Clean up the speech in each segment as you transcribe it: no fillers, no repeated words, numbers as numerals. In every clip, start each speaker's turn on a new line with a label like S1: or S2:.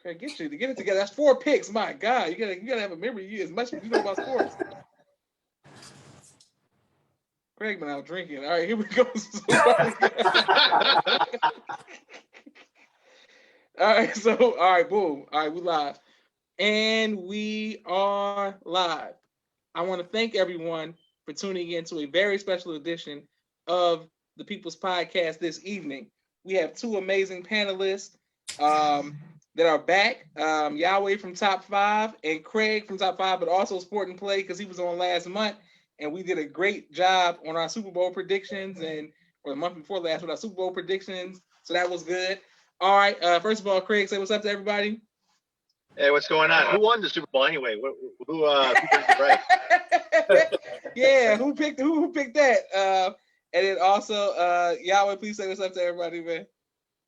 S1: Craig, get it together. That's 4 picks. My God, you gotta have a memory as much as you know about sports. Craig been out drinking. All right, here we go. All right, boom. All right, we live. And we are live. I want to thank everyone for tuning in to a very special edition of the People's Podcast this evening. We have 2 amazing panelists that are back. Yahweh from Top 5 and Craig from Top 5, but also Sport and Play because he was on last month. And we did a great job on our Super Bowl predictions or the month before last with our Super Bowl predictions. So that was good. All right. First of all, Craig, say what's up to everybody.
S2: Hey, what's going on? Who won the Super Bowl anyway? Who picked it right?
S1: Yeah, who picked that? And then also, Yahweh, please say what's up to everybody, man.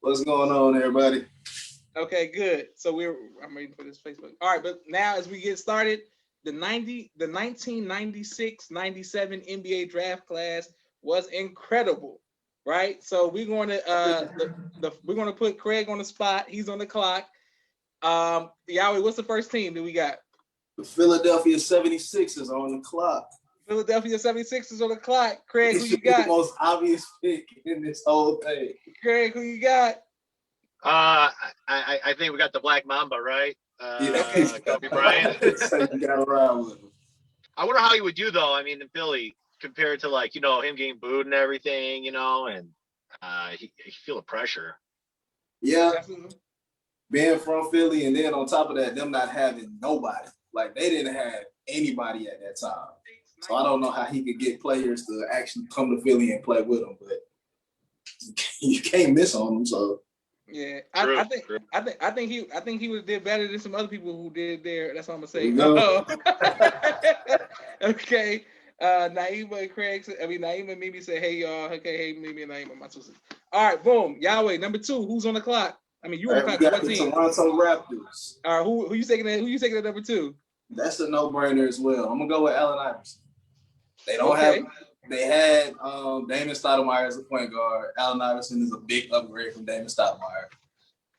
S3: What's going on, everybody?
S1: Okay, good. So I'm ready for this Facebook. All right, but now as we get started, the 1996-97 NBA draft class was incredible, right? So we're going to put Craig on the spot. He's on the clock. Yahweh, what's the first team that we got?
S3: The Philadelphia 76ers are on the clock.
S1: Philadelphia 76ers on the clock. Craig, who you
S3: This
S1: got?
S3: is the most obvious pick in this whole thing.
S1: Craig, who you got?
S2: I think we got the Black Mamba, right? Kobe Bryant.
S3: So you got around with him.
S2: I wonder how he would do though. I mean, in Philly, compared to him getting booed and everything, and he feel the pressure.
S3: Yeah,
S1: Definitely.
S3: being from Philly, and then on top of that, them not having nobody. Like they didn't have anybody at that time. So I don't know how he could get players to actually come to Philly and play with him, but you can't miss on him. So.
S1: Yeah,
S2: True,
S1: I
S2: true.
S1: think he would have did better than some other people who did there. That's what I'm gonna say.
S3: No.
S1: Okay. Naima and Craig. Naima and Mimi say, "Hey y'all." Okay, hey Mimi and Naima, my sisters. All right, boom. Yahweh, number 2. Who's on the clock? I mean, you on the clock.
S3: We got
S1: What
S3: the
S1: team?
S3: Toronto Raptors.
S1: All right, who you taking? Who you taking at number 2?
S3: That's a no-brainer as well. I'm gonna go with Allen Iverson. They don't have. They had Damon Stoudemire as a point guard. Allen Iverson is a big upgrade from Damon Stoudemire.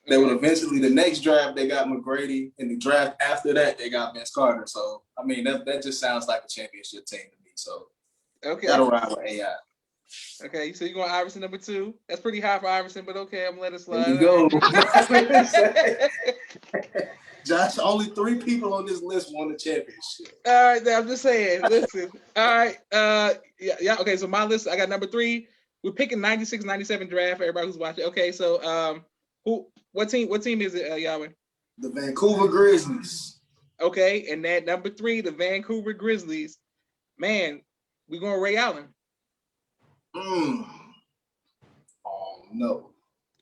S3: They would eventually, the next draft, they got McGrady. In the draft after that, they got Vince Carter. So, I mean, that just sounds like a championship team to me. So, gotta ride with AI.
S1: Okay, so you're going Iverson number 2. That's pretty high for Iverson, but okay, I'm gonna let it slide.
S3: There you go. Josh, only 3 people on this list won the championship.
S1: All right, I'm just saying. Listen. All right. Yeah. Okay. So my list, I got number 3. We're picking 96-97 draft for everybody who's watching. Okay. So what team is it, Yahweh?
S3: The Vancouver Grizzlies.
S1: Okay, and that number 3, the Vancouver Grizzlies. Man, we're going Ray Allen.
S3: Oh no.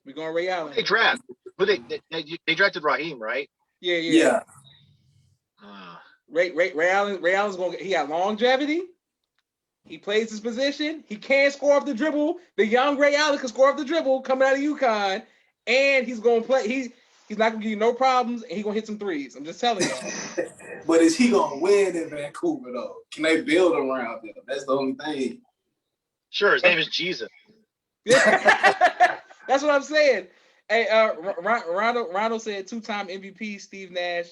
S1: We're going Ray Allen.
S2: They draft. They drafted Raheem, right?
S1: Yeah. Ray Allen's going. He got longevity. He plays his position. He can score off the dribble. The young Ray Allen can score off the dribble coming out of UConn, and he's going to play. He's not going to give you no problems, and he's going to hit some threes. I'm just telling you.
S3: But is he going to win in Vancouver though? Can they build around him? That's the only thing.
S2: Sure. His name is Jesus.
S1: That's what I'm saying. Hey, Ronald said 2-time MVP Steve Nash,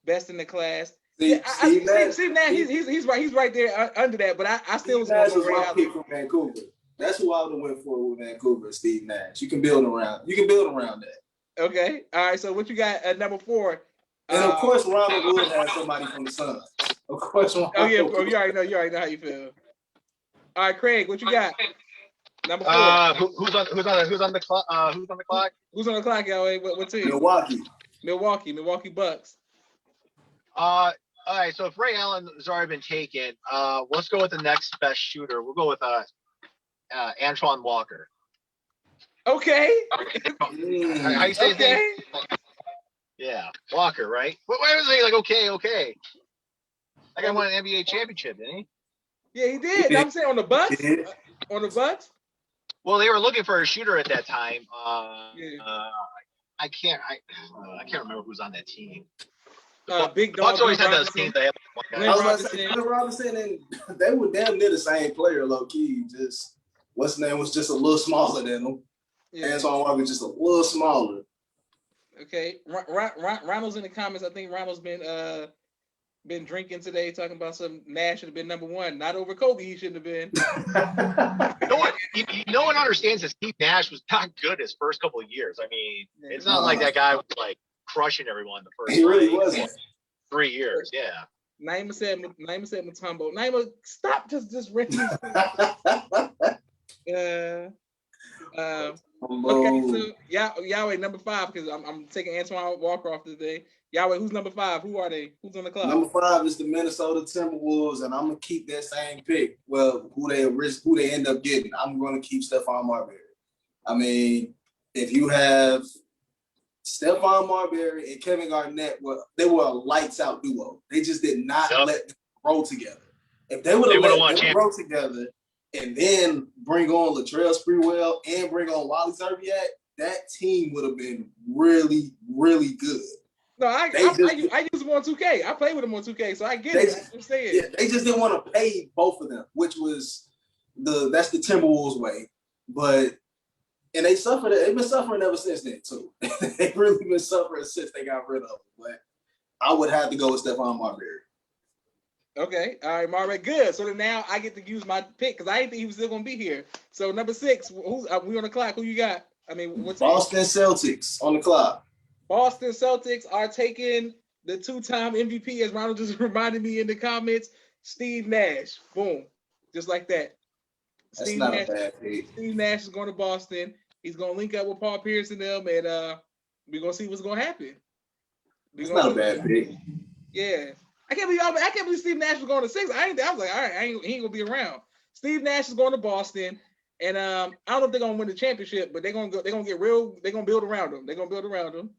S1: best in the class. Steve Nash, he's right there under that. But I still was going to Ray Allen.
S3: Pick from Vancouver. That's who I would have went for with Vancouver, Steve Nash. You can build around that.
S1: Okay. All right. So what you got at number 4?
S3: And of course, Ronald would have somebody from the Suns. Of course.
S1: You already know how you feel. All right, Craig, what you got? Number 4.
S2: Who's on the clock?
S1: Who's on the clock, Yahweh? What team?
S3: Milwaukee
S1: Bucks.
S2: All right. So if Ray Allen has already been taken, let's go with the next best shooter. We'll go with Antoine Walker.
S1: Okay.
S2: How you say his name? Yeah, Walker, right? Why was he like okay? That guy won an NBA championship, didn't he?
S1: Yeah, he did. I'm saying on the Bucks. On the Bucks.
S2: Well, they were looking for a shooter at that time. I can't remember who's on that team.
S1: Big Dog.
S2: Bucks always had those teams that
S3: Glenn Robinson, and they were damn near the same player, low key. Just what's his name was just a little smaller than him. Yeah. Antoine Walker just a little smaller.
S1: Okay. Ronald's in the comments. I think Ronald's been drinking today, talking about some Nash should have been number one, not over Kobe. He shouldn't have been.
S2: No one understands that Steve Nash was not good his first couple of years. I mean, it's not like that guy was like crushing everyone the first.
S3: He really wasn't.
S2: 3 years, yeah.
S1: Naima said Mutombo. Naima, stop just ripping. Okay, so Yahweh number 5 because I'm taking Antoine Walker off today. Yahweh, who's number 5? Who are they? Who's on the clock?
S3: Number 5 is the Minnesota Timberwolves, and I'm gonna keep that same pick. Well, who they end up getting, I'm gonna keep Stephon Marbury. I mean, if you have Stephon Marbury and Kevin Garnett, they were a lights out duo. They just did not let them grow together. If they would have let them grow together and then bring on Latrell Sprewell and bring on Wally Zerbiak, that team would have been really, really good.
S1: No, I use them on 2K. I play with them on 2K, so I get it. I'm saying.
S3: Yeah, they just didn't want to pay both of them, which was that's the Timberwolves way. But and they've been suffering ever since then too. They've really been suffering since they got rid of them. But I would have to go with Stephon Marbury.
S1: Okay, all right, Marbury, good. So then now I get to use my pick because I didn't think he was still gonna be here. So number 6, we on the clock. Who you got? I mean, what's
S3: Boston Celtics on the clock.
S1: Boston Celtics are taking the 2-time MVP, as Ronald just reminded me in the comments, Steve Nash. Boom. Just like that.
S3: That's not a bad pick.
S1: Steve Nash is going to Boston. He's going to link up with Paul Pierce and them, and we're going to see what's going to happen.
S3: It's not a bad pick.
S1: Yeah. I can't believe Steve Nash was going to 6. I was like, all right, he ain't going to be around. Steve Nash is going to Boston. And I don't know if they're going to win the championship, but they're going to build around him. They're going to build around him.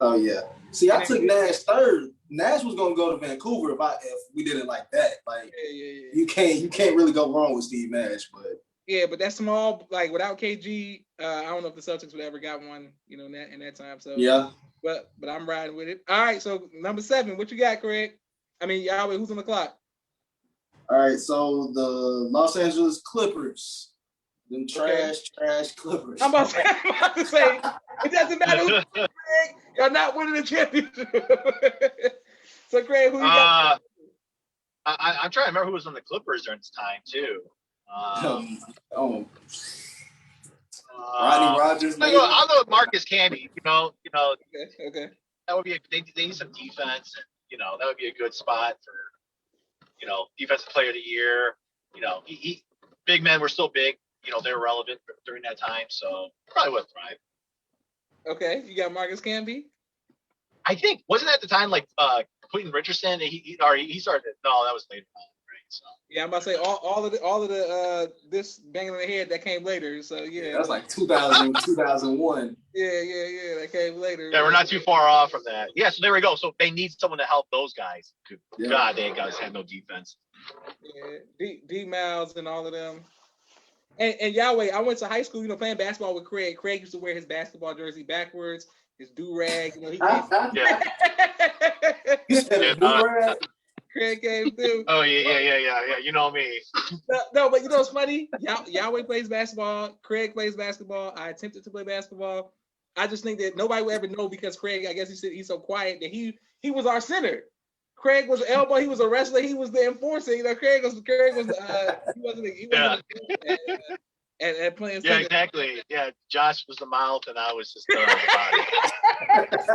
S3: Oh yeah. See, I took Nash third. Nash was gonna go to Vancouver if we did it like that. Like you can't really go wrong with Steve Nash, but
S1: but that's small. Like without KG, I don't know if the Celtics would ever got one, in that time. So
S3: yeah.
S1: But I'm riding with it. All right. So number 7, what you got, Craig? I mean, Yahweh, who's on the clock?
S3: All right. So the Los Angeles Clippers. Them trash Clippers.
S1: I'm about to say it doesn't matter who Craig, you're not winning the championship. So Craig, who you got?
S2: I'm trying to remember who was on the Clippers during this time too.
S3: Rodney Rogers.
S2: I'll go with Marcus Camby.
S1: Okay.
S2: That would be they need some defense. And, that would be a good spot for defensive player of the year. He big men were still big. They were relevant during that time, so probably would thrive.
S1: Okay, you got Marcus Camby.
S2: I think wasn't that the time like Quentin Richardson? He started. No, that was later on, right? So
S1: yeah, I'm about to say all of the this banging on the head that came later. So yeah,
S3: that's like 2000, 2001.
S1: Yeah, that came later.
S2: Yeah, we're not too far off from that. Yeah, so there we go. So they need someone to help those guys. Yeah. God, they guys had no defense.
S1: Yeah, D Miles and all of them. And Yahweh, I went to high school, playing basketball with Craig. Craig used to wear his basketball jersey backwards, his do-rag. Craig came through.
S2: Oh, yeah. You know me.
S1: No, but what's funny? Yahweh plays basketball. Craig plays basketball. I attempted to play basketball. I just think that nobody will ever know because Craig, I guess he's so quiet that he was our center. Craig was elbow. He was a wrestler. He was the enforcer. Craig was. He wasn't. And playing.
S2: Yeah, exactly. Yeah, Josh was the mouth, and I was just the body.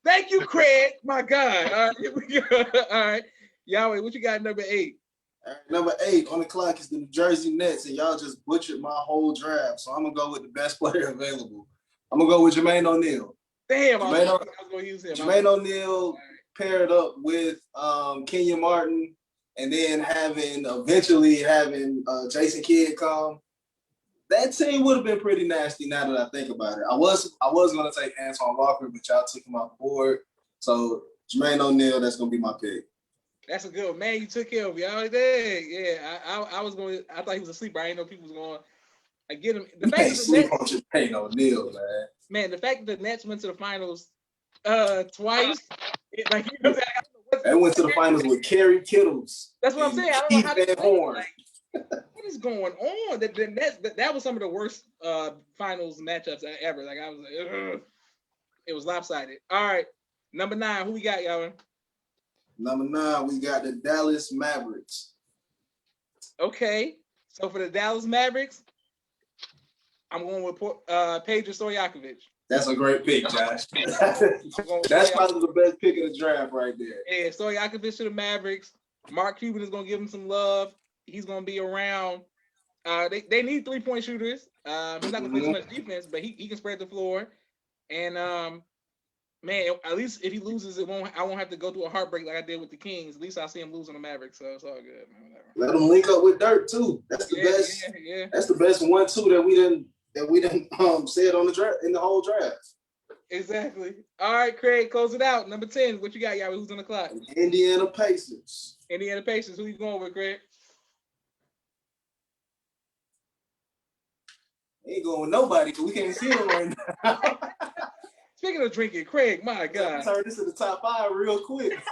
S1: Thank you, Craig. My God. All right, here we go. All right, Yahweh, what you got? Number 8.
S3: All right, number 8 on the clock is the New Jersey Nets, and y'all just butchered my whole draft. So I'm gonna go with the best player available. I'm gonna go with Jermaine O'Neal.
S1: Damn, I was gonna use him.
S3: Jermaine O'Neal paired up with Kenyon Martin, and then eventually having Jason Kidd come. That team would have been pretty nasty now that I think about it. I was going to take Antoine Walker, but y'all took him off the board. So Jermaine O'Neal, that's going to be my pick.
S1: That's a good one. Man, you took care of y'all did. Yeah, I thought he was a sleeper. I didn't know people was going to get him. The fact that
S3: sleep on Jermaine O'Neal, man.
S1: Man, the fact that the Nets went to the finals twice.
S3: They went to the finals with Kerry Kittles.
S1: That's what I'm saying. I don't know how to
S3: Horn.
S1: What is going on? That was some of the worst finals matchups ever. Like I was like, ugh. It was lopsided. All right. Number 9, who we got, y'all?
S3: Number 9, we got the Dallas Mavericks.
S1: Okay. So for the Dallas Mavericks, I'm going with Pedro Stojakovic.
S3: That's a great pick, Josh. That's probably the best pick of the draft right there.
S1: Yeah, Stojakovic to the Mavericks. Mark Cuban is going to give him some love. He's going to be around. They need 3-point shooters. He's not going to play too much defense, but he can spread the floor. And man, at least if he loses, I won't have to go through a heartbreak like I did with the Kings. At least I see him lose on the Mavericks, so it's all good. Man,
S3: let him link up with Dirk too. That's the best. Yeah. That's the best 1-2 that we didn't say it on the draft in the whole draft.
S1: Exactly. All right, Craig, close it out. Number 10, what you got, y'all? Who's on the clock?
S3: Indiana Pacers.
S1: Indiana Pacers. Who you going with, Craig?
S3: Ain't going with nobody because we can't see him right now.
S1: Speaking of drinking, Craig, my God.
S3: Turn this to the top 5 real quick.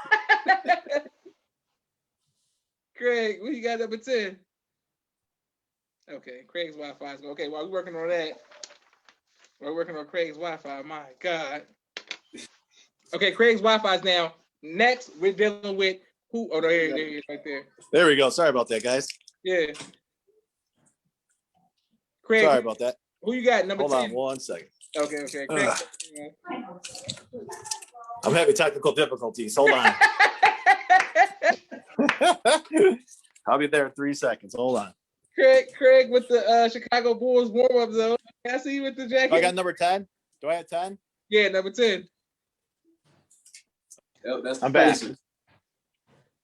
S1: Craig, what you got number 10? Okay, Craig's Wi-Fi is going. Okay, while we're working on that, we're working on Craig's Wi-Fi. My God. Okay, Craig's Wi-Fi is now. Next, we're dealing with who? Oh, no, there he is right there.
S4: There we go. Sorry about that, guys.
S1: Yeah. Craig,
S4: sorry about that.
S1: Who you got? Number 10.
S4: Hold on 1 second.
S1: Okay. Craig.
S4: I'm having technical difficulties. Hold on. I'll be there in 3 seconds. Hold on.
S1: Craig with the Chicago Bulls warm-up zone. I see you with the jacket.
S4: I got number 10. Do I have 10?
S1: Yeah, number 10.
S3: Yep, that's the
S4: I'm back.
S3: Pacers.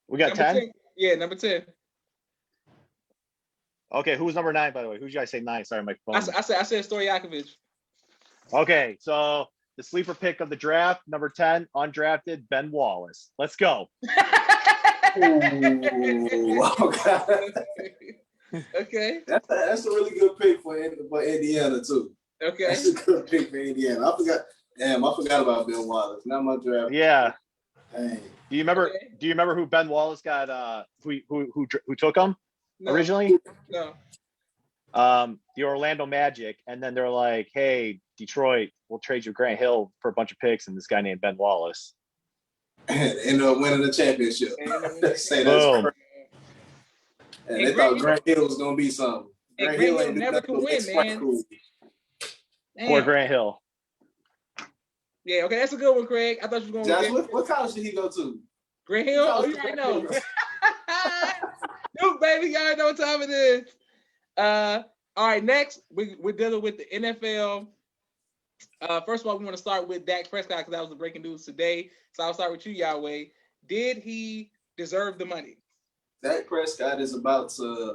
S4: We got 10?
S1: Yeah, number 10.
S4: Okay, who's number 9, by the way? Who did you guys say 9? Sorry, my phone.
S1: I said Stojakovic.
S4: Okay, so the sleeper pick of the draft, number 10, undrafted, Ben Wallace. Let's go.
S3: Oh, God.
S1: Okay.
S3: That's a really good pick for Indiana, too.
S1: Okay.
S3: That's a good pick for Indiana. I forgot about Ben Wallace. Not my draft.
S4: Yeah.
S3: Dang.
S4: Do you remember who Ben Wallace got who took him originally?
S1: No.
S4: The Orlando Magic, and then they're like, hey, Detroit, we'll trade you Grant Hill for a bunch of picks and this guy named Ben Wallace.
S3: And end up winning the championship. Say that's
S4: Boom.
S3: crazy. And they thought Grant Hill was gonna be something.
S1: Grant Hill never could win, man.
S4: Poor Grant Hill.
S1: Yeah, okay, that's a good one, Craig. I thought you were going
S3: Josh, what college did he go to?
S1: Grant Hill? Oh, you already know. Duke, baby, y'all know what time it is. All right, next, we're dealing with the NFL. First of all, we want to start with Dak Prescott because that was the breaking news today. So I'll start with you, Yahweh. Did he deserve the money?
S3: Dak Prescott is about to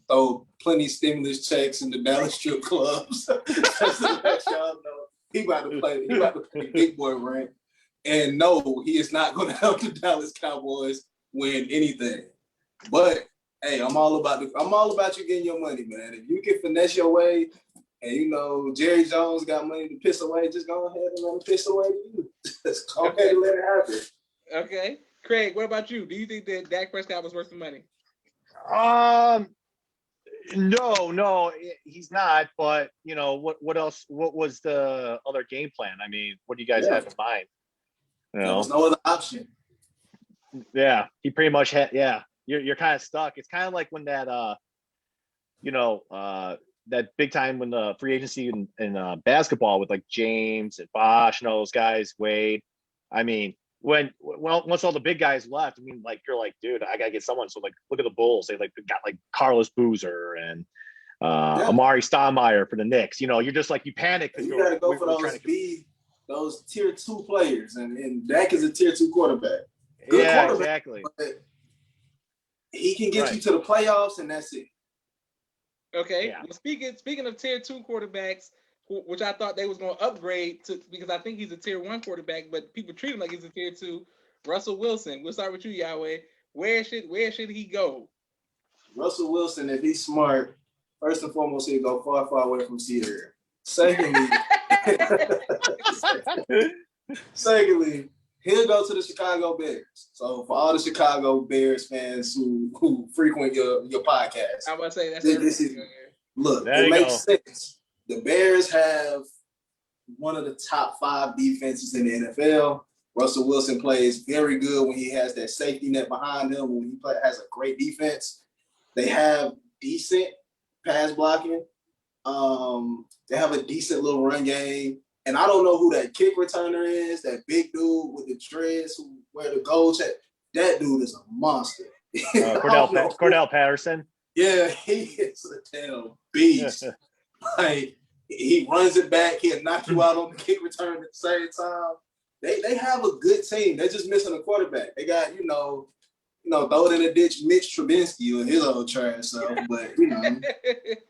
S3: throw plenty stimulus checks in the Dallas strip clubs. Just to let y'all know. He about to play big boy rent. And no, he is not going to help the Dallas Cowboys win anything. But hey, I'm all about you getting your money, man. If you can finesse your way, and Jerry Jones got money to piss away, just go ahead and let him piss away to you. Just go ahead and let it happen. Okay.
S1: Craig, what about you? Do you think that Dak Prescott was worth the money?
S4: No, he's not. But what else? What was the other game plan? I mean, what do you guys have in mind?
S3: There was no other option.
S4: Yeah, he pretty much had. Yeah, you're kind of stuck. It's kind of like when that that big time when the free agency in basketball with like James and Bosh and all those guys, Wade. I mean, once all the big guys left, I mean, like you're like, dude, I gotta get someone. So like, look at the Bulls. They got like Carlos Boozer and Amari Stoudemire for the Knicks. You're just like you panic because
S3: you gotta go for those tier 2 players, and Dak is a tier 2 quarterback. Good quarterback,
S4: exactly.
S3: But he can get you to the playoffs, and that's it.
S1: Okay. Yeah. Well, speaking of tier 2 quarterbacks, which I thought they was going to upgrade to, because I think he's a tier 1 quarterback, but people treat him like he's a tier 2. Russell Wilson. We'll start with you, Yahweh. Where should he go? Russell
S3: Wilson, if he's smart, first and foremost, he'll go far, far away from Sierra. Secondly, he'll go to the Chicago Bears. So for all the Chicago Bears fans who frequent your podcast,
S1: I would say that's
S3: this is look. It makes sense. The Bears have one of the top 5 defenses in the NFL. Russell Wilson plays very good when he has that safety net behind him, when he has a great defense. They have decent pass blocking. They have a decent little run game. And I don't know who that kick returner is, that big dude with the dreads who wear the gold check. That dude is a monster.
S4: Cordell Patterson.
S3: Yeah, he is a damn beast. Like, he runs it back. He'll knock you out on the kick return at the same time. They have a good team. They're just missing a quarterback. They got, throw it in the ditch, Mitch Trubisky or his old trash stuff. But, and Nick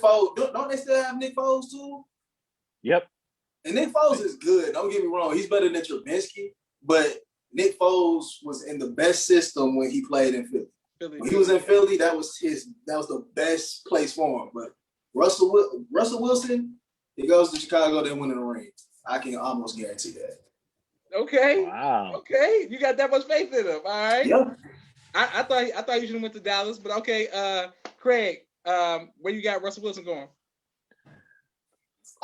S3: Foles, don't they still have Nick Foles too?
S4: Yep.
S3: And Nick Foles is good. Don't get me wrong. He's better than Trubisky. But Nick Foles was in the best system when he played in Philly. When he was in Philly, that was the best place for him. But Russell Wilson, he goes to Chicago, they win in the ring. I can almost guarantee that.
S1: Okay.
S4: Wow.
S1: Okay. You got that much faith in him. All right.
S3: Yeah.
S1: I thought you should have went to Dallas, but okay. Craig, where you got Russell Wilson going?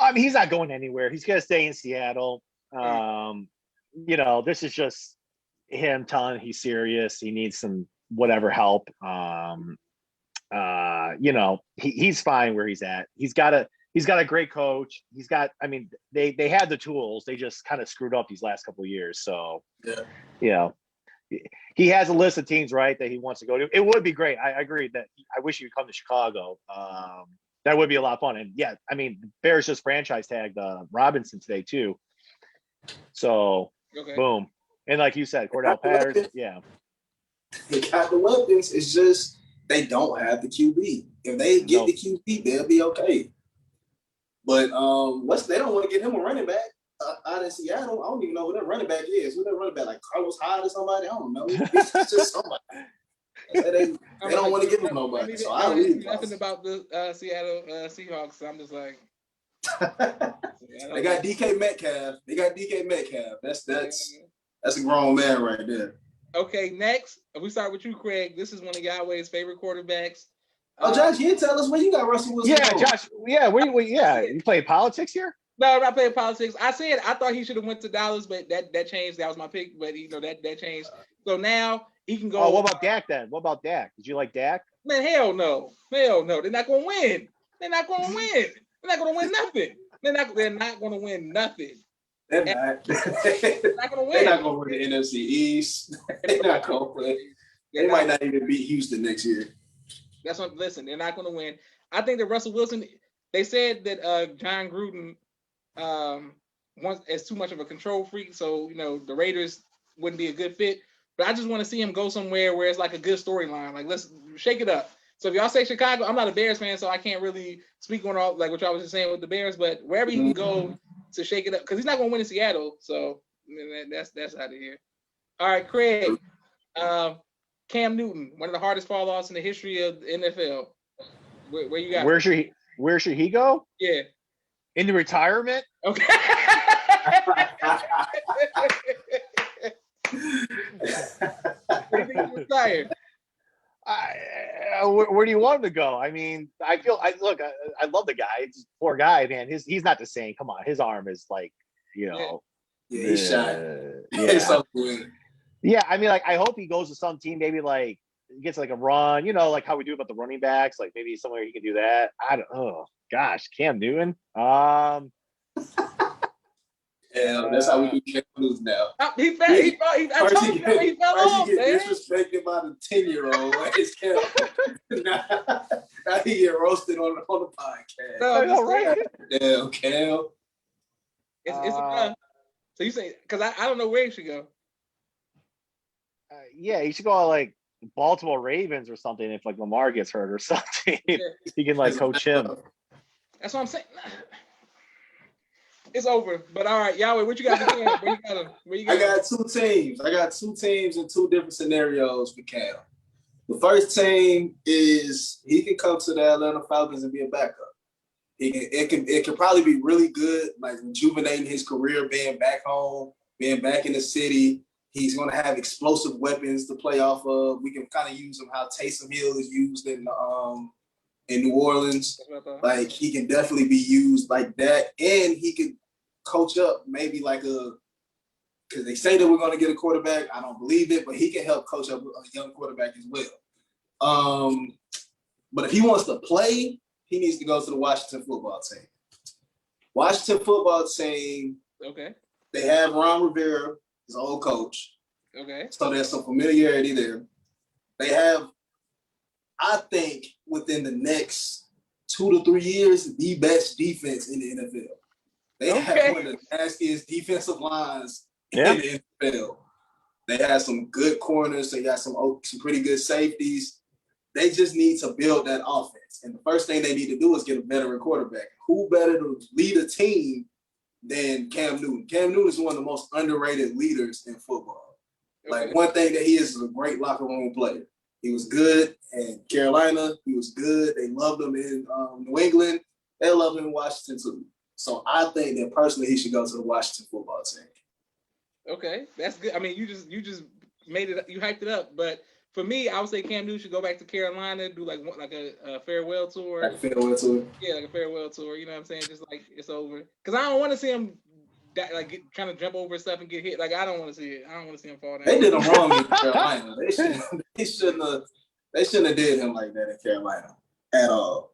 S4: I mean, he's not going anywhere. He's gonna stay in Seattle. This is just him telling he's serious. He needs some whatever help. He's fine where he's at. He's got a great coach. They had the tools. They just kind of screwed up these last couple of years. So, he has a list of teams, right, that he wants to go to. It would be great. I agree that I wish he would come to Chicago. That would be a lot of fun. And yeah, I mean, Bears just franchise tagged Robinson today too. So, boom. And like you said, Cordell Patterson, yeah.
S3: They got the weapons. It's just they don't have the QB. If they get the QB, they'll be okay. But they don't want to get him a running back out in Seattle. I don't even know who that running back is. Who that running back, like Carlos Hyde or somebody? I don't know. It's just somebody. They don't want to give him nobody. So I don't really
S1: nothing about the Seattle Seahawks. So I'm just like,
S3: they got DK Metcalf. That's a grown man right there.
S1: Okay, next we start with you, Craig. This is one of Yahweh's favorite quarterbacks.
S3: Josh, you tell us where you got Russell Wilson.
S4: Yeah, Josh. Yeah, you play politics here?
S1: No, I'm not playing politics. I thought he should have went to Dallas, but that changed. That was my pick, but that changed. So now he can go.
S4: Oh, what about Dak then? What about Dak? Did you like Dak?
S1: Man, hell no. They're not going to win. They're not going to win nothing. They're not going to win nothing.
S3: They're not going to win. They're not going to win the NFC East. They're not going to win. They might not even beat Houston next year.
S1: Listen, they're not going to win. I think that Russell Wilson, they said that John Gruden is too much of a control freak, so the Raiders wouldn't be a good fit. But I just want to see him go somewhere where it's like a good storyline. Like, let's shake it up. So if y'all say Chicago, I'm not a Bears fan, so I can't really speak on all like what y'all was just saying with the Bears. But wherever he can go to shake it up, because he's not going to win in Seattle. So that's out of here. All right, Craig. Cam Newton, one of the hardest fall offs in the history of the NFL. Where you got?
S4: Where should he go?
S1: Yeah.
S4: Into retirement?
S1: Okay. Retired.
S4: Where do you want him to go? I mean, I love the guy. It's poor guy, man. He's not the same. Come on, his arm is like,
S3: Yeah, he's shot.
S4: Yeah.
S3: So good.
S4: Yeah, I mean, like, I hope he goes to some team, maybe like gets like a run, like how we do about the running backs, like maybe somewhere he can do that. Cam Newton.
S3: Yeah, that's how we do Cam Newton now.
S1: He fell off,
S3: He
S1: man.
S3: get disrespected by the 10-year-old. Now he get roasted on the podcast.
S1: No, right?
S3: Damn, Cam.
S1: It's so you say, because I don't know where he should go.
S4: He should go to like Baltimore Ravens or something if like Lamar gets hurt or something. He can like coach him.
S1: That's what I'm saying. It's over. But all right, Yahweh, what you got for Cam? Where you got?
S3: I got two teams. In two different scenarios for Cam. The first team is he can come to the Atlanta Falcons and be a backup. It can probably be really good, like rejuvenating his career, being back home, being back in the city. He's going to have explosive weapons to play off of. We can kind of use him how Taysom Hill is used in in New Orleans. Like, he can definitely be used like that, and he could coach up maybe like because they say that we're going to get a quarterback. I don't believe it, but he can help coach up a young quarterback as well. But if he wants to play, he needs to go to the Washington football team. Washington football team,
S1: okay,
S3: they have Ron Rivera, his old coach.
S1: Okay.
S3: So there's some familiarity there. They have, I think, within the next 2 to 3 years, the best defense in the NFL. They have one of the nastiest defensive lines in the NFL. They have some good corners. They got some pretty good safeties. They just need to build that offense. And the first thing they need to do is get a veteran quarterback. Who better to lead a team than Cam Newton? Cam Newton is one of the most underrated leaders in football. Like, one thing that he is a great locker room player. He was good in Carolina. He was good. They loved him in New England. They loved him in Washington too. So I think that personally he should go to the Washington football team.
S1: Okay, that's good. I mean, you just made it. You hyped it up. But for me, I would say Cam Newton should go back to Carolina, do like a farewell tour.
S3: Like a farewell tour.
S1: Yeah, like a farewell tour. You know what I'm saying? Just like it's over. Because I don't want to see him trying to jump over stuff and get hit. Like, I don't want to see it. I don't want to see him fall down.
S3: They did him wrong in Carolina. They shouldn't have did him like that in Carolina at all.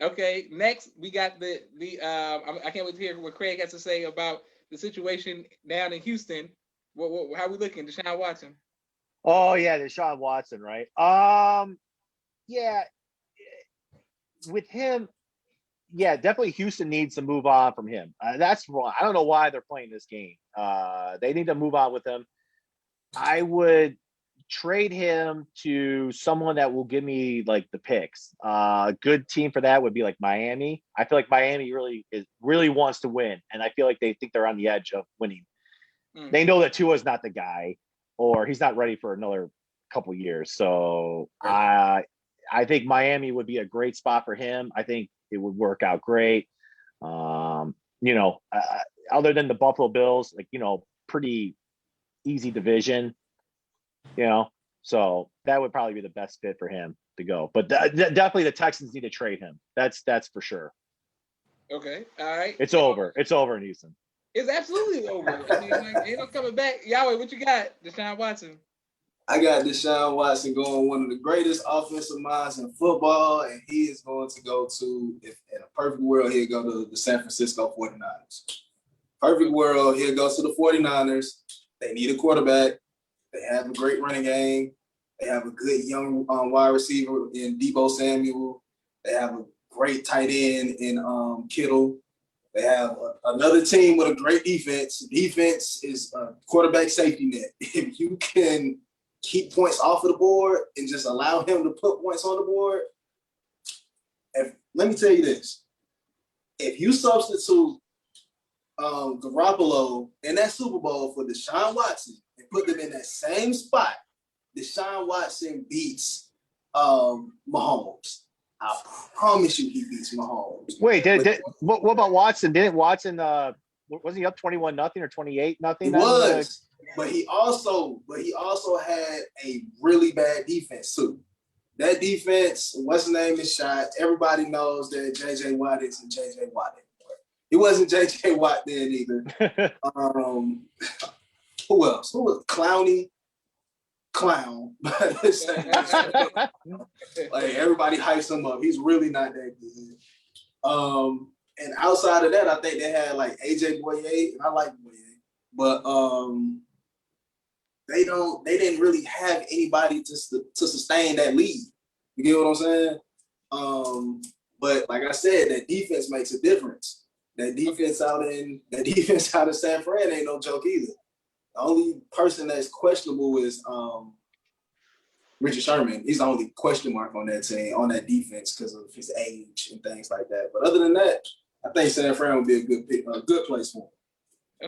S1: Okay, next we got the I can't wait to hear what Craig has to say about the situation down in Houston. How we looking, Deshaun Watson?
S4: Oh yeah, Deshaun Watson, right? Yeah, with him, yeah, definitely Houston needs to move on from him. That's wrong. I don't know why they're playing this game. They need to move on with him. I would trade him to someone that will give me like the picks. A good team for that would be like Miami. I feel like Miami really wants to win, and I feel like they think they're on the edge of winning. They know that Tua's not the guy, or he's not ready for another couple years. So I think Miami would be a great spot for him. I think it would work out great. Other than the Buffalo Bills, pretty easy division. So that would probably be the best fit for him to go. But definitely the Texans need to trade him. That's for sure.
S1: Okay, all right.
S4: It's over. It's over in Houston.
S1: It's absolutely over. I mean, ain't no coming back. Yahweh, what you got? Deshaun Watson.
S3: I got Deshaun Watson going, one of the greatest offensive minds in football, and he is going to go to, if in a perfect world, he'll go to the San Francisco 49ers. Perfect world, he'll go to the 49ers. They need a quarterback. They have a great running game. They have a good young wide receiver in Deebo Samuel. They have a great tight end in Kittle. They have another team with a great defense. Defense is a quarterback safety net. If you can keep points off of the board and just allow him to put points on the board, let me tell you this. If you substitute Garoppolo in that Super Bowl for Deshaun Watson and put them in that same spot, Deshaun Watson beats Mahomes. I promise you he beats Mahomes.
S4: Wait, what about Watson? Didn't Watson wasn't he up 21-0 or 28-0?
S3: He was, but he also had a really bad defense too. That defense, what's his name, is shot. Everybody knows that JJ Watt isn't JJ Watt anymore. He wasn't JJ Watt then either. Who else? Who was Clowney? Clown. Like, everybody hypes him up. He's really not that good. And outside of that, I think they had like AJ Boye, and I like Boye, but they didn't really have anybody to sustain that lead. You get what I'm saying? But like I said, that defense makes a difference. That defense out of San Fran ain't no joke either. The only person that's questionable is Richard Sherman. He's the only question mark on that team, on that defense, because of his age and things like that. But other than that, I think San Fran would be a good pick, a good place for him.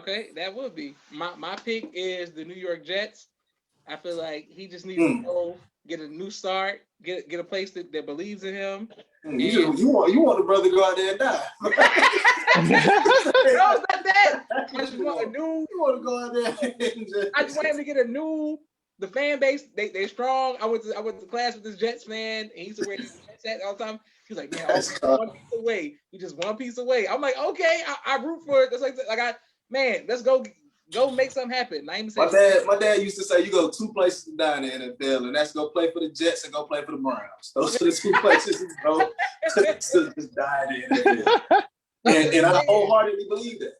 S1: Okay, that would be. My pick is the New York Jets. I feel like he just needs to go get a new start, get a place that believes in him.
S3: You want the brother to go out there and die.
S1: No, it's not that. I just want a new.
S3: You want to go out there and
S1: I just want him to get a new. The fan base, they're strong. I went to class with this Jets fan, and he used to wear these Jets hats all the time. He's like, man, one piece away. We just one piece away. I'm like, okay, I root for it. That's like let's go make something happen.
S3: My dad used to say, you go 2 places to die in the NFL, and that's go play for the Jets and go play for the Browns. Those are the 2 places to go to just die in the NFL. And I wholeheartedly believe that.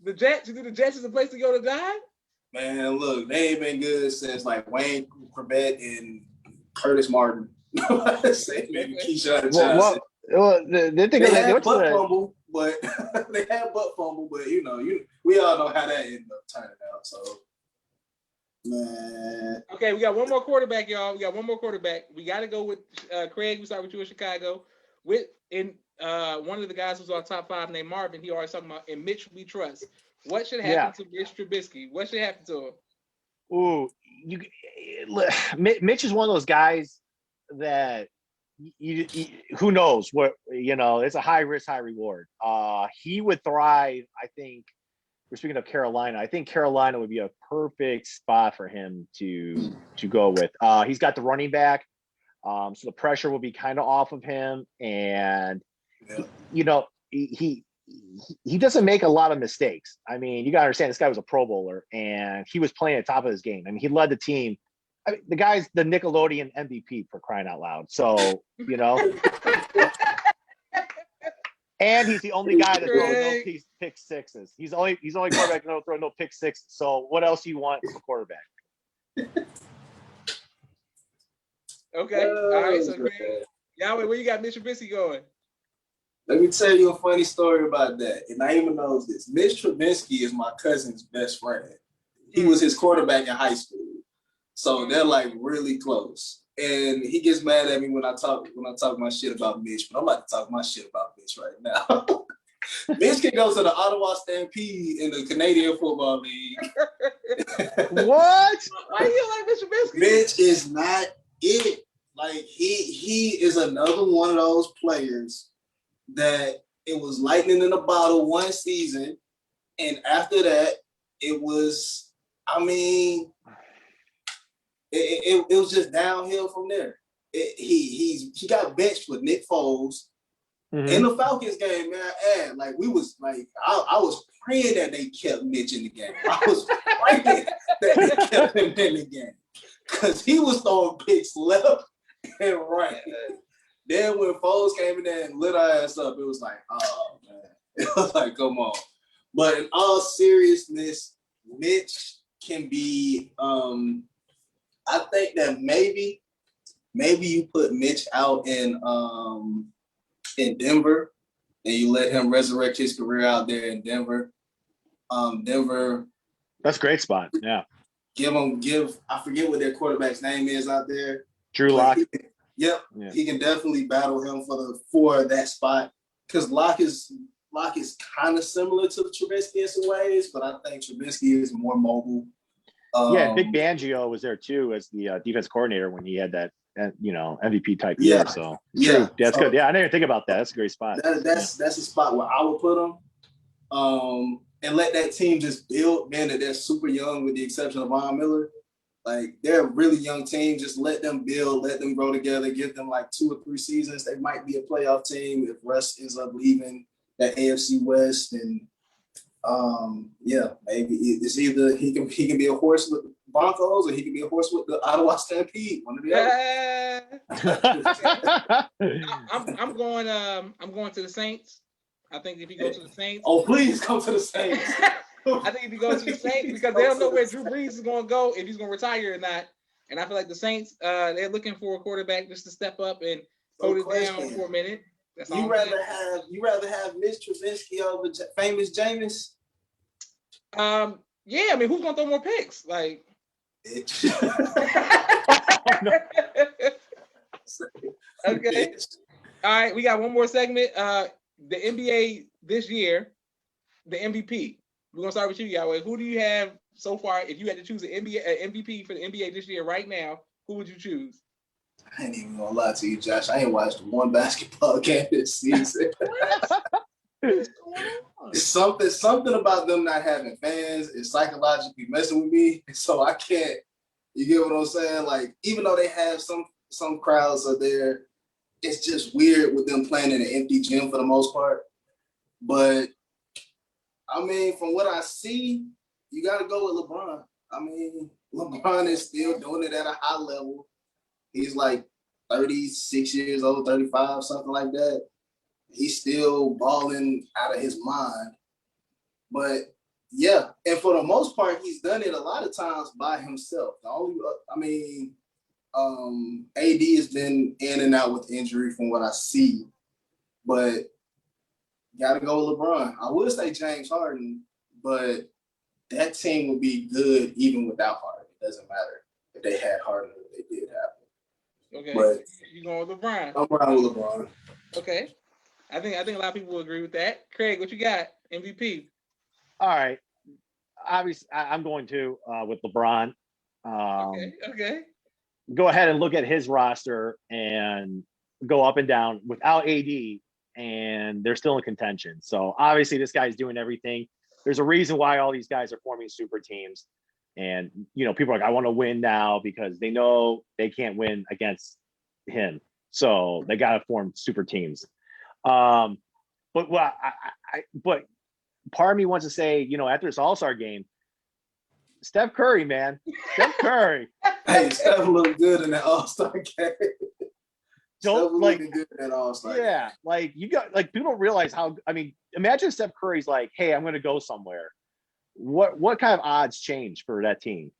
S1: The Jets, you think the Jets is the place to go to die?
S3: Man, look, they ain't been good since like Wayne Corbett and Curtis Martin. Maybe Keyshawn Johnson. They had butt fumble, but we all know how that ended up turning out. So, man.
S1: Okay, we got one more quarterback, y'all. We got one more quarterback. We got to go with Craig. We start with you in Chicago. One of the guys who's on top 5 named Marvin. He always talking about in Mitch we trust. What should happen to Mitch Trubisky? What should happen to him?
S4: Ooh, Mitch is one of those guys that you who knows what, it's a high risk, high reward. He would thrive. I think we're speaking of Carolina. I think Carolina would be a perfect spot for him to go with. He's got the running back. So the pressure will be kind of off of him. And, he doesn't make a lot of mistakes. I mean, you got to understand this guy was a Pro Bowler and he was playing at the top of his game. I mean, he led the team. I mean, the guy's the Nickelodeon MVP for crying out loud. So, and he's the only guy that throws no pick sixes. He's only quarterback to throw no pick sixes. So what else do you want from a quarterback?
S1: Okay. All right. So, Yahweh, where you got Mitch Trubisky going?
S3: Let me tell you a funny story about that. And Naima knows this. Mitch Trubisky is my cousin's best friend. He was his quarterback in high school. So they're like really close. And he gets mad at me when I talk my shit about Mitch, but I'm about to talk my shit about Mitch right now. Mitch can go to the Ottawa Stampede in the Canadian Football League.
S4: What?
S1: Why do you like Mitch Trubisky?
S3: Mitch is not it. Like he is another one of those players that it was lightning in a bottle one season, and after that, it was, it was just downhill from there. He got benched with Nick Foles in the Falcons game, man. And I was praying that they kept Mitch in the game. I was praying that they kept him in the game because he was throwing picks left and right. Then when Foles came in there and lit our ass up, it was like, oh, man. It was like, come on. But in all seriousness, Mitch can be, I think that maybe you put Mitch out in Denver and you let him resurrect his career out there in Denver. Denver.
S4: That's a great spot. Yeah.
S3: I forget what their quarterback's name is out there.
S4: Drew Lock.
S3: Yep, yeah. He can definitely battle him for that spot because Lock is kind of similar to Trubisky in some ways, but I think Trubisky is more mobile.
S4: Big Fangio was there too as the defense coordinator when he had that MVP type year. So true, that's good. Yeah, I didn't even think about that. That's a great spot.
S3: That's a spot where I would put him, and let that team just build. Man, that they're super young with the exception of Von Miller. Like, they're a really young team. Just let them build, let them grow together, give them like 2 or 3 seasons. They might be a playoff team if Russ ends up leaving that AFC West. And maybe it's either he can be a horse with the Broncos or he can be a horse with the Ottawa Stampede. One of the
S1: other. I'm going to the Saints. I think if he goes to the Saints.
S3: Oh, please come to the Saints.
S1: I think if he goes to the Saints, because they don't know where Drew Brees is going to go, if he's going to retire or not. And I feel like the Saints, they're looking for a quarterback just to step up and hold it down for a minute. That's all.
S3: You rather have Mitch Trubisky over famous Jameis?
S1: Yeah, I mean, who's going to throw more picks? Like, okay. All right, we got one more segment. The NBA this year, the MVP. We're gonna start with you, Yahweh. Who do you have so far? If you had to choose an MVP for the NBA this year right now, who would you choose?
S3: I ain't even gonna lie to you, Josh. I ain't watched one basketball game this season. Something about them not having fans is psychologically messing with me. So I can't. You get what I'm saying? Like, even though they have some crowds are there, it's just weird with them playing in an empty gym for the most part. But I mean, from what I see, you got to go with LeBron. I mean, LeBron is still doing it at a high level. He's like 36 years old, 35, something like that. He's still balling out of his mind. But yeah, and for the most part, he's done it a lot of times by himself. The only, AD has been in and out with injury from what I see, but gotta go with LeBron. I would say James Harden, but that team would be good even without Harden. It doesn't matter if they had Harden or if they did have him.
S1: Okay,
S3: but
S1: you going with LeBron?
S3: I'm around with LeBron.
S1: Okay, I think a lot of people will agree with that. Craig, what you got? MVP.
S4: All right. Obviously, I'm going to with LeBron.
S1: Okay.
S4: Go ahead and look at his roster and go up and down without AD, and they're still in contention. So obviously, this guy's doing everything. There's a reason why all these guys are forming super teams, and people are like, I want to win now because they know they can't win against him, so they got to form super teams. But part of me wants to say, after this All-Star game, Steph Curry, man. Steph Curry.
S3: Hey, Steph looked good in that All-Star game.
S4: Don't
S3: looking good in that All-Star game.
S4: Yeah, people don't realize how. I mean, imagine Steph Curry's like, "Hey, I'm going to go somewhere." What kind of odds change for that team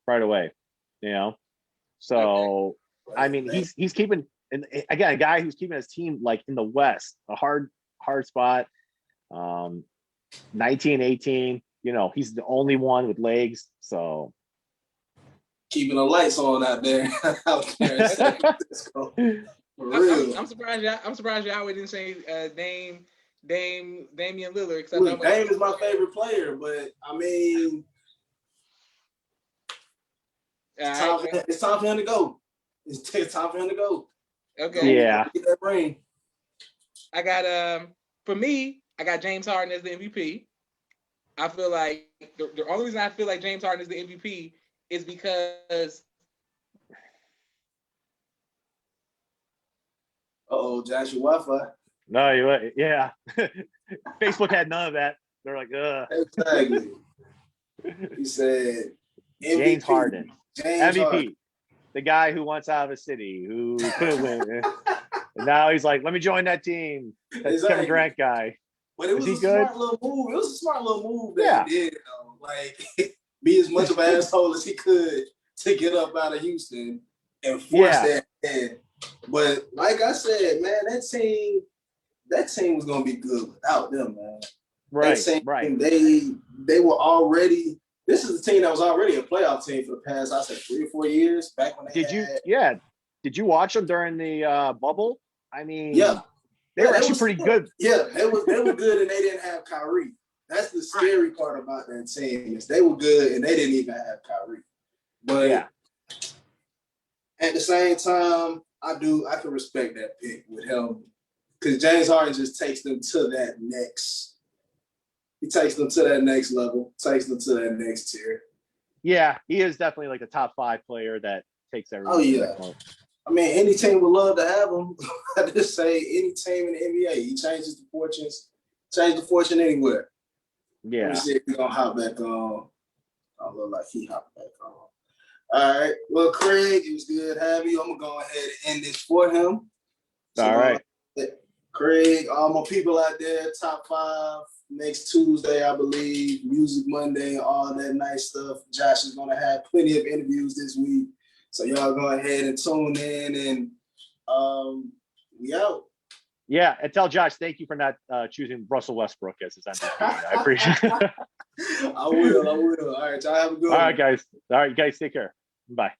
S4: right away? So I mean, he's keeping, and again, a guy who's keeping his team like in the West, a hard spot. 19, 18. He's the only one with legs, so
S3: keeping the lights on out there. Out there in San Francisco. For real.
S1: I'm surprised y'all didn't say Damian Lillard.
S3: Look, Dame is my favorite player, but I mean, it's time for him to go. It's time for him to go.
S1: Okay.
S4: Yeah.
S3: Get that ring.
S1: I got for me, I got James Harden as the MVP. I feel like the only reason I feel like James Harden is the MVP is because.
S3: Joshua Wi-Fi.
S4: No, yeah. Facebook had none of that. They're like,
S3: Exactly. He said MVP.
S4: James Harden. MVP.
S3: Harden.
S4: The guy who wants out of a city, who couldn't win. And now he's like, let me join that team. That's Kevin Durant guy.
S3: But it was a smart little move. It was a smart little move that he did, though. Like, be as much of an asshole as he could to get up out of Houston and force that in. But like I said, man, that team was gonna be good without them, man.
S4: Right.
S3: They were already. This is a team that was already a playoff team for the past, I said, 3 or 4 years. Back when
S4: Did you watch them during the bubble? I mean, they were actually pretty good.
S3: Yeah, they were good, and they didn't have Kyrie. That's the scary part about that team is they were good, and they didn't even have Kyrie. But at the same time, I can respect that pick with him because James Harden just takes them to that next. He takes them to that next level, takes them to that next tier.
S4: Yeah, he is definitely like a top 5 player that takes everything.
S3: Oh yeah. I mean, any team would love to have him. I just say any team in the NBA. He changes the fortunes. Change the fortune anywhere.
S4: Yeah.
S3: Let me see if he's gonna hop back on. I look like he hopped back on. All right. Well, Craig, it was good having you. I'm gonna go ahead and end this for him.
S4: All right.
S3: Craig, all my people out there, top 5 next Tuesday, I believe. Music Monday, all that nice stuff. Josh is gonna have plenty of interviews this week. So y'all go ahead and tune in, and we out.
S4: Yeah, and tell Josh thank you for not choosing Russell Westbrook as his MVP. I appreciate it.
S3: I will. All right, y'all have a good one.
S4: All right, guys. All right, you guys take care. Bye.